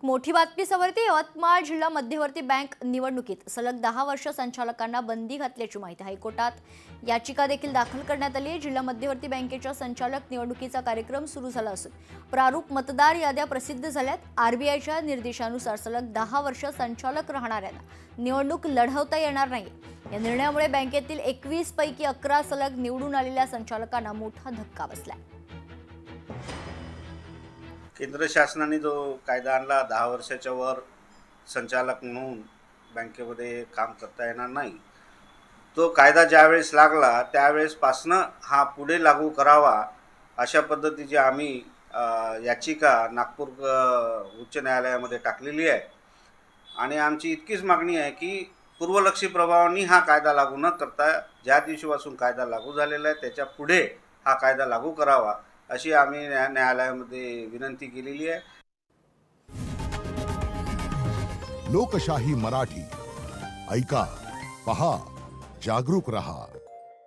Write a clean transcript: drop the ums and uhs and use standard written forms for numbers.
मोठी बातमी समोरते यवतमाळ जिल्हा मध्यवर्ती बँक निवडणुकीत सलग 10 वर्ष संचालकांना बंदी घातल्याची माहिती हायकोर्टात याचिका देखील दाखल करण्यात आली आहे। जिल्हा मध्यवर्ती बँकेच्या संचालक निवडणुकीचा कार्यक्रम सुरू झाला असून प्रारूप मतदार याद्या प्रसिद्ध झाल्यात। आरबीआयच्या निर्देशानुसार सलग 10 वर्ष संचालक राहणाऱ्यांना निवडणूक लढवता येणार नाही। या निर्णयामुळे बँकेतील 21 पैकी 11 सलग निवडून आलेल्या संचालकांना मोठा धक्का बसलाय। केंद्र शासनाने जो कायदा आणला 10 वर्षाच्या वर संचालक म्हणून बँकेमध्ये काम करता येणार नाही, तो कायदा ज्यावेळेस लागला त्यावेळेसपासनं हा पुढे लागू करावा अशा पद्धतीची आम्ही याचिका नागपूर उच्च न्यायालयामध्ये टाकलेली आहे। आणि आमची इतकीच मागणी आहे की पूर्वलक्षी प्रभावाने हा कायदा लागू न करता ज्या दिवशीपासून कायदा लागू झालेला आहे त्याच्या पुढे हा कायदा लागू करावा अशी आम्ही न्यायालयामध्ये विनंती केलेली आहे। लोकशाही मराठी ऐका, पहा, जागरूक रहा।